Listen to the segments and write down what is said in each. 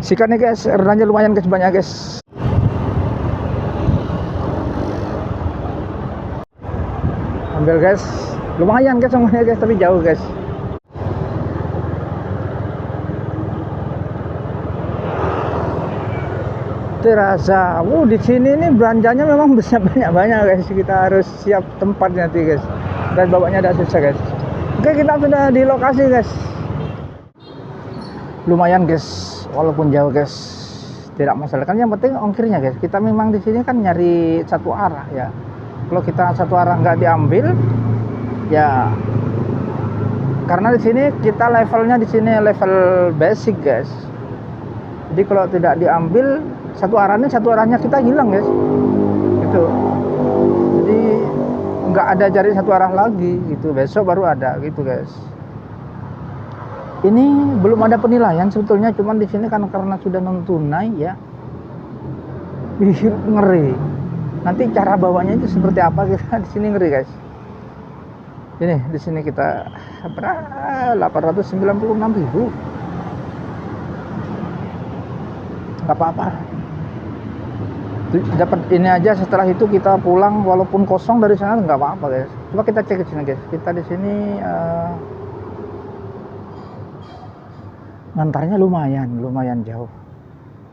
Sikat nih guys, rendahnya lumayan guys, banyak guys. Ambil guys, lumayan guys semuanya guys, tapi jauh guys. Terasa, di sini nih belanjanya memang besar banyak guys. Kita harus siap tempat nanti guys. Dan bawanya ada susah guys. Oke, kita sudah di lokasi guys. Lumayan guys, walaupun jauh guys, tidak masalah. Kan yang penting ongkirnya guys. Kita memang di sini kan nyari satu arah ya. Kalau kita satu arah nggak diambil, ya karena di sini kita levelnya di sini level basic guys. Jadi kalau tidak diambil satu arahnya kita hilang guys. Gitu. Jadi nggak ada cari satu arah lagi gitu. Besok baru ada gitu guys. Ini belum ada penilaian sebetulnya, cuman di sini kan karena sudah non tunai ya. Ngeri. Nanti cara bawanya itu seperti apa kita di sini ngeri guys. Ini di sini kita 896.000. Nggak apa-apa. Dapat ini aja, setelah itu kita pulang walaupun kosong dari sana nggak apa-apa guys. Coba kita cek di sini guys. Kita di sini ngantarnya lumayan jauh.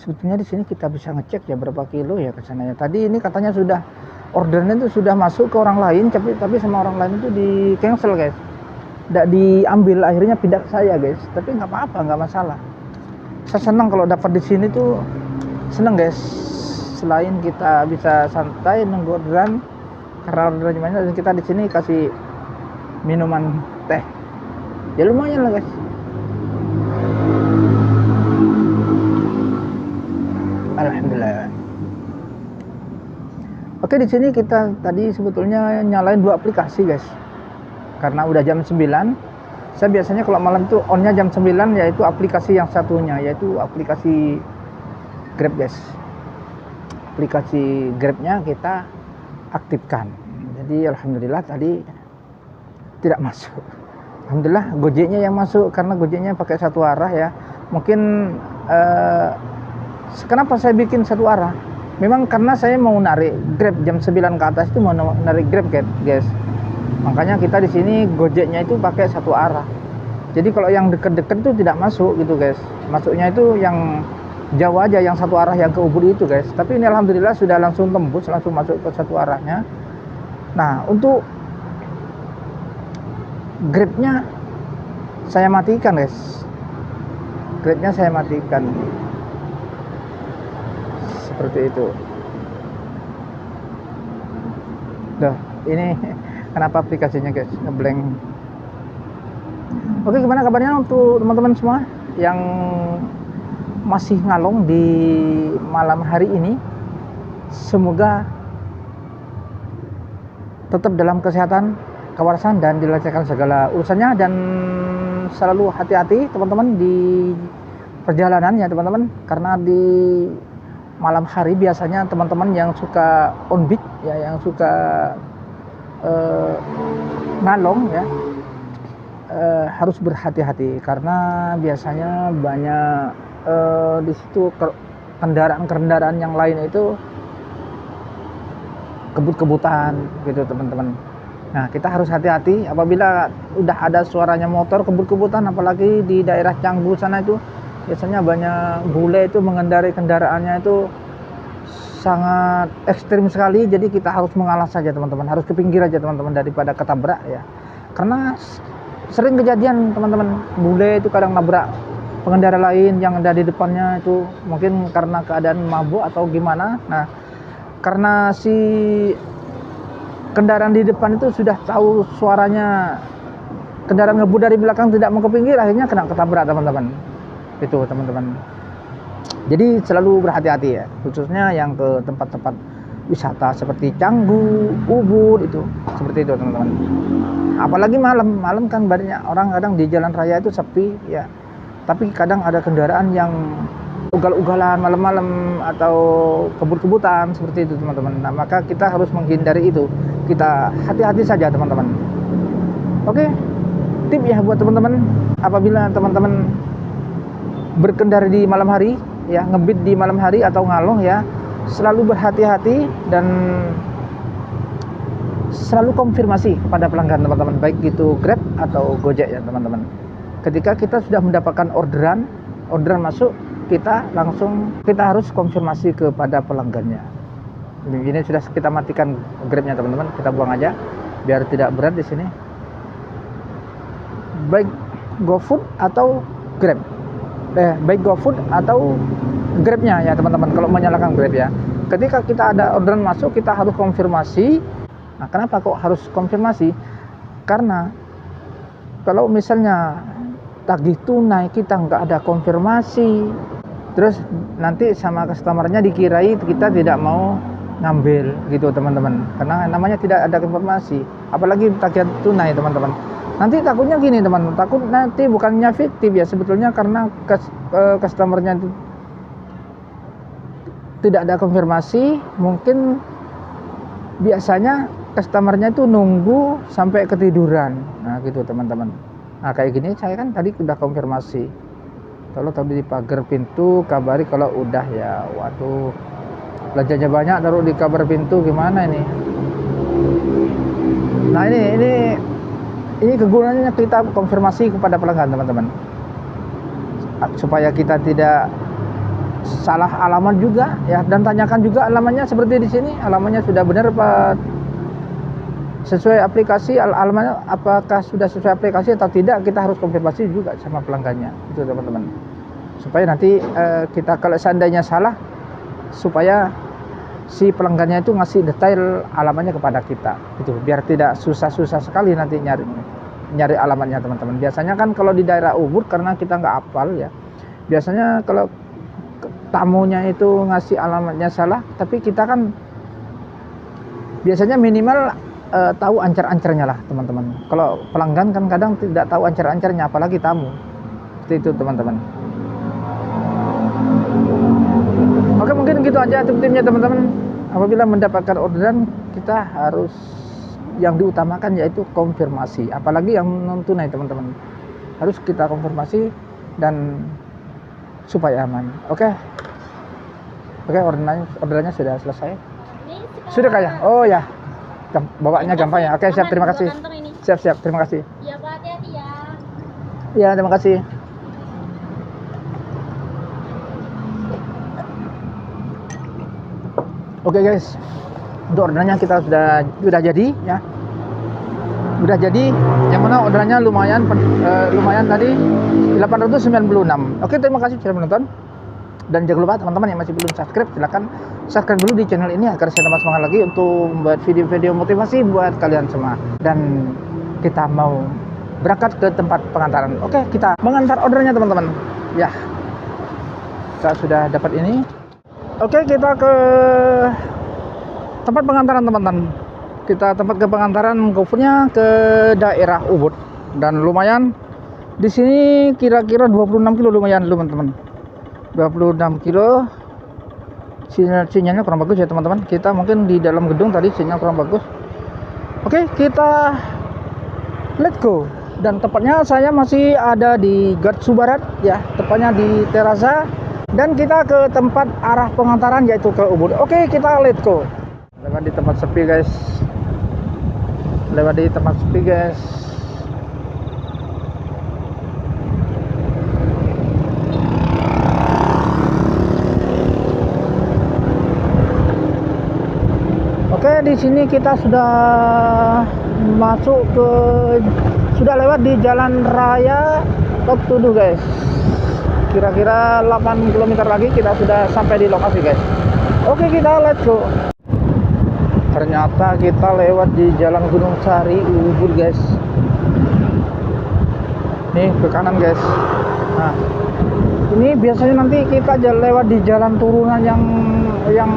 Sebetulnya di sini kita bisa ngecek ya berapa kilo ya ke sananya. Tadi ini katanya sudah ordernya itu sudah masuk ke orang lain, tapi sama orang lain itu di cancel guys. Tidak diambil, akhirnya pindah ke saya guys. Tapi nggak apa-apa, nggak masalah. Saya senang kalau dapat di sini tuh, senang guys. Selain kita bisa santai nunggu orderan, karena orderannya banyak, dan kita di sini kasih minuman teh. Ya lumayan lah guys. Alhamdulillah. Oke, di sini kita tadi sebetulnya nyalain dua aplikasi guys. Karena udah jam 9. Saya biasanya kalau malam itu onnya jam 9, yaitu aplikasi yang satunya, yaitu aplikasi Grab guys. Aplikasi Grabnya kita aktifkan. Jadi alhamdulillah tadi tidak masuk. Alhamdulillah Gojeknya yang masuk, karena Gojeknya pakai satu arah ya. Mungkin kenapa saya bikin satu arah? Memang karena saya mau narik Grab jam 9 ke atas itu, mau narik Grab guys. Makanya kita di sini Gojeknya itu pakai satu arah. Jadi kalau yang deket-deket itu tidak masuk gitu guys. Masuknya itu yang jauh aja, yang satu arah yang ke Ubud itu guys. Tapi ini alhamdulillah sudah langsung tembus, langsung masuk ke satu arahnya. Nah, untuk Grabnya saya matikan guys. Grabnya saya matikan. Seperti itu. Duh, ini kenapa aplikasinya guys ngeblank. Oke, gimana kabarnya untuk teman-teman semua yang masih ngalong di malam hari ini? Semoga tetap dalam kesehatan, kewarasan, dan dilancarkan segala urusannya, dan selalu hati-hati teman-teman di perjalanan ya teman-teman, karena di malam hari biasanya teman-teman yang suka on beat ya, yang suka ngalong ya, harus berhati-hati, karena biasanya banyak di situ kendaraan yang lain itu kebut-kebutan gitu teman-teman. Nah, kita harus hati-hati apabila udah ada suaranya motor kebut-kebutan, apalagi di daerah Canggu sana itu biasanya banyak bule itu mengendarai kendaraannya itu sangat ekstrim sekali. Jadi kita harus mengalah saja teman-teman, harus ke pinggir aja teman-teman daripada ketabrak ya. Karena sering kejadian teman-teman, bule itu kadang nabrak pengendara lain yang ada di depannya itu, mungkin karena keadaan mabuk atau gimana. Nah, karena si kendaraan di depan itu sudah tahu suaranya kendaraan ngebut dari belakang tidak mau ke pinggir, akhirnya kena ketabrak teman-teman. Itu teman-teman. Jadi selalu berhati-hati ya, khususnya yang ke tempat-tempat wisata seperti Canggu, Ubud itu, seperti itu teman-teman. Apalagi malam kan banyak orang, kadang di jalan raya itu sepi ya. Tapi kadang ada kendaraan yang ugal-ugalan malam-malam atau kebut-kebutan seperti itu teman-teman. Nah, maka kita harus menghindari itu. Kita hati-hati saja teman-teman. Oke, tip ya buat teman-teman, apabila teman-teman berkendara di malam hari, ya ngebit di malam hari atau ngalong ya, selalu berhati-hati dan selalu konfirmasi kepada pelanggan teman-teman, baik itu Grab atau Gojek ya teman-teman. Ketika kita sudah mendapatkan orderan masuk, kita harus konfirmasi kepada pelanggannya. Ini sudah kita matikan Grabnya teman-teman, kita buang aja biar tidak berat di sini. Baik GoFood atau Grab, baik GoFood atau Grabnya ya teman-teman. Kalau menyalakan Grab ya, ketika kita ada orderan masuk, kita harus konfirmasi. Nah, kenapa kok harus konfirmasi? Karena kalau misalnya tagih tunai kita nggak ada konfirmasi, terus nanti sama customernya dikirai kita tidak mau ngambil gitu teman-teman, karena namanya tidak ada konfirmasi. Apalagi tagihan tunai teman-teman, nanti takutnya gini teman, takut nanti bukannya fiktif ya sebetulnya, karena customernya itu tidak ada konfirmasi. Mungkin biasanya customernya itu nunggu sampai ketiduran, nah gitu teman-teman. Nah kayak gini saya kan tadi udah konfirmasi, kalau tadi di pagar pintu kabari, kalau udah ya waduh belanjanya banyak taruh di kabar pintu gimana ini. Nah ini kegunaannya kita konfirmasi kepada pelanggan teman-teman, supaya kita tidak salah alamat juga ya, dan tanyakan juga alamatnya seperti di sini, alamatnya sudah benar apa sesuai aplikasi, alamatnya apakah sudah sesuai aplikasi atau tidak. Kita harus konfirmasi juga sama pelanggannya itu teman-teman, supaya nanti kita kalau seandainya salah, supaya si pelanggannya itu ngasih detail alamatnya kepada kita itu, biar tidak susah-susah sekali nanti nyari alamatnya teman-teman. Biasanya kan kalau di daerah Ubud, karena kita nggak hafal ya, biasanya kalau tamunya itu ngasih alamatnya salah, tapi kita kan biasanya minimal tahu ancar-ancarnya lah teman-teman. Kalau pelanggan kan kadang tidak tahu ancar-ancarnya, apalagi tamu. Seperti itu teman-teman. Oke, mungkin gitu aja tip-tipnya teman-teman. Apabila mendapatkan orderan, kita harus yang diutamakan yaitu konfirmasi, apalagi yang non tunai teman-teman, harus kita konfirmasi dan supaya aman. Oke, orderannya sudah selesai. Sudah kayak, oh ya, bawanya gampang ya. Oke, siap, terima kasih. Siap, terima kasih. Ya Pak, hati-hati ya. Ya, terima kasih. Oke guys, untuk orderannya kita sudah jadi ya, udah jadi. Yang mana orderannya lumayan tadi 896. Oke, terima kasih sudah menonton, dan jangan lupa teman-teman yang masih belum subscribe, silahkan subscribe dulu di channel ini agar saya tambah semangat lagi untuk membuat video-video motivasi buat kalian semua. Dan kita mau berangkat ke tempat pengantaran. Oke, kita mengantar ordernya teman-teman ya. Kita sudah dapat ini. Oke, kita ke tempat pengantaran teman-teman. Kita tempat ke pengantaran GoFood-nya ke daerah Ubud, dan lumayan di sini kira-kira 26 kilo, lumayan teman-teman. 26 kilo. Sinyalnya kurang bagus ya teman-teman. Kita mungkin di dalam gedung tadi sinyal kurang bagus. Oke, kita let's go. Dan tepatnya saya masih ada di Gatsu Barat ya, tepatnya di Terasa. Dan kita ke tempat arah pengantaran yaitu ke Ubud. Oke, kita let's go. Lewat di tempat sepi guys. Oke, di sini kita sudah lewat di jalan raya Top Tuduh guys. Kira-kira 8 km lagi kita sudah sampai di lokasi guys. Oke, kita let's go. Ternyata kita lewat di jalan Gunung Sari Ubud guys. Nih ke kanan guys. Nah, ini biasanya nanti kita lewat di jalan turunan yang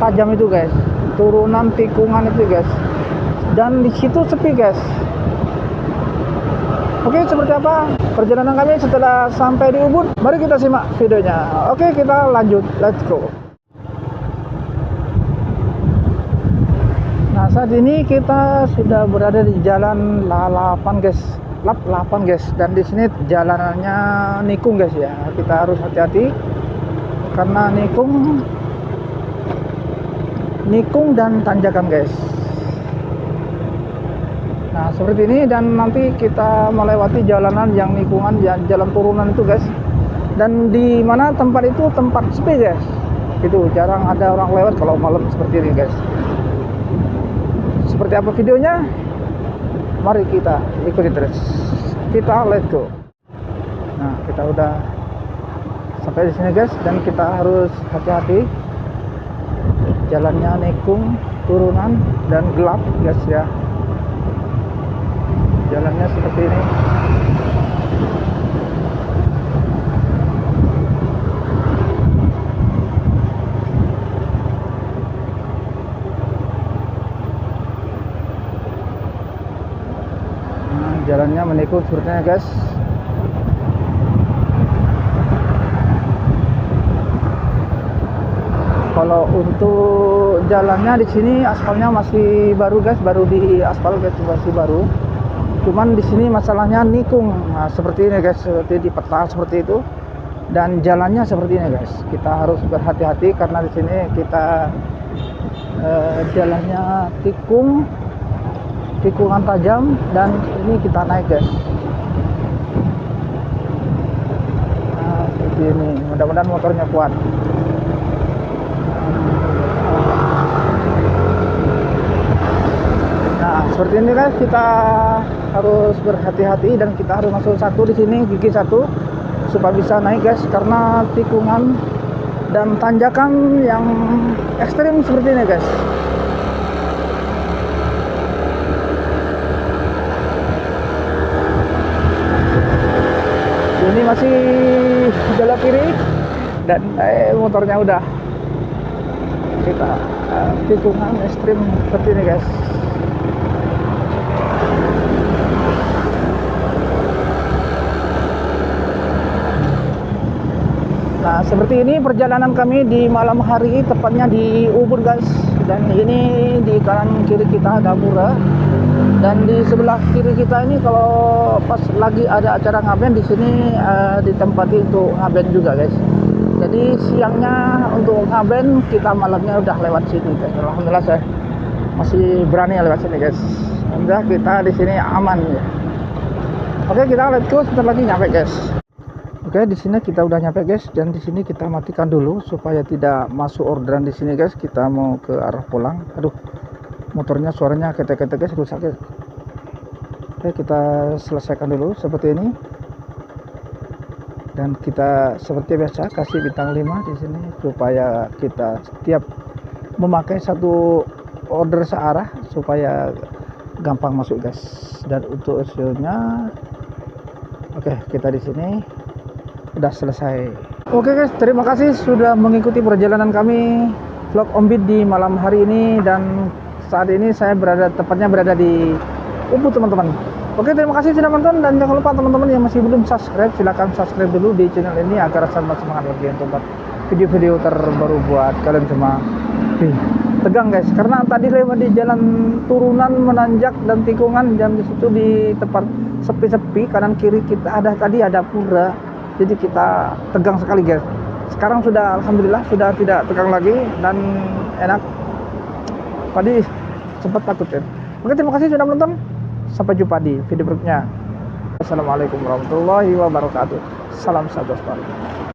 tajam itu guys, turunan tikungan itu guys, dan di situ sepi guys. Oke, seperti apa perjalanan kami setelah sampai di Ubud? Mari kita simak videonya. Oke, kita lanjut, let's go. Nah, saat ini kita sudah berada di jalan 8 guys, lap 8 guys, dan di sini jalanannya nikung guys ya. Kita harus hati-hati karena nikung dan tanjakan guys. Nah seperti ini, dan nanti kita melewati jalanan yang nikungan, jalan turunan itu guys. Dan di mana tempat itu tempat sepi guys, itu jarang ada orang lewat kalau malam seperti ini guys. Seperti apa videonya? Mari kita ikuti terus. Kita let's go. Nah kita udah sampai di sini guys, dan kita harus hati-hati. Jalannya nikung, turunan, dan gelap guys ya. Jalannya seperti ini. Nah, jalannya menikung sepertinya guys. Kalau untuk jalannya di sini aspalnya masih baru guys, baru di aspal guys, masih baru. Cuman di sini masalahnya nikung. Nah, seperti ini guys, seperti di peta seperti itu. Dan jalannya seperti ini guys. Kita harus berhati-hati karena di sini kita jalannya tikungan tajam, dan ini kita naik guys. Nah, seperti ini. Mudah-mudahan motornya kuat. Nah, seperti ini guys, kita harus berhati-hati dan kita harus masuk satu di sini, gigi satu, supaya bisa naik guys, karena tikungan dan tanjakan yang ekstrim seperti ini guys. Ini masih belok kiri, dan motornya udah kita tikungan ekstrim seperti ini guys. Nah seperti ini perjalanan kami di malam hari, tepatnya di Ubud guys. Dan ini di kanan kiri kita ada pura, dan di sebelah kiri kita ini kalau pas lagi ada acara ngaben, di sini ditempati untuk ngaben juga guys. Jadi siangnya untuk ngaben, kita malamnya udah lewat sini guys. Alhamdulillah saya masih berani lewat sini guys. Alhamdulillah kita di sini aman ya. Oke, kita let's go, sebentar lagi nyampe guys. Oke, di sini kita udah nyampe guys, dan di sini kita matikan dulu supaya tidak masuk orderan di sini guys. Kita mau ke arah pulang. Aduh, motornya suaranya ketek-ketek guys, rusak guys. Oke, kita selesaikan dulu seperti ini. Dan kita seperti biasa kasih bintang 5 di sini supaya kita setiap memakai satu order searah supaya gampang masuk guys. Dan untuk hasilnya, oke, kita di sini udah selesai. Oke guys, terima kasih sudah mengikuti perjalanan kami vlog Om Bid di malam hari ini. Dan saat ini saya tepatnya berada di Ubud teman-teman. Oke, terima kasih sudah menonton, dan jangan lupa teman-teman yang masih belum subscribe, silahkan subscribe dulu di channel ini agar sama semangat lagi untuk buat video-video terbaru buat kalian semua. Tegang guys, karena tadi lewat di jalan turunan menanjak dan tikungan, dan di situ di tempat sepi-sepi kanan kiri kita tadi ada pura. Jadi kita tegang sekali guys. Sekarang sudah alhamdulillah sudah tidak tegang lagi dan enak. Tadi sempat takut ya. Oke, terima kasih sudah menonton. Sampai jumpa di video berikutnya. Assalamualaikum warahmatullahi wabarakatuh. Salam satu.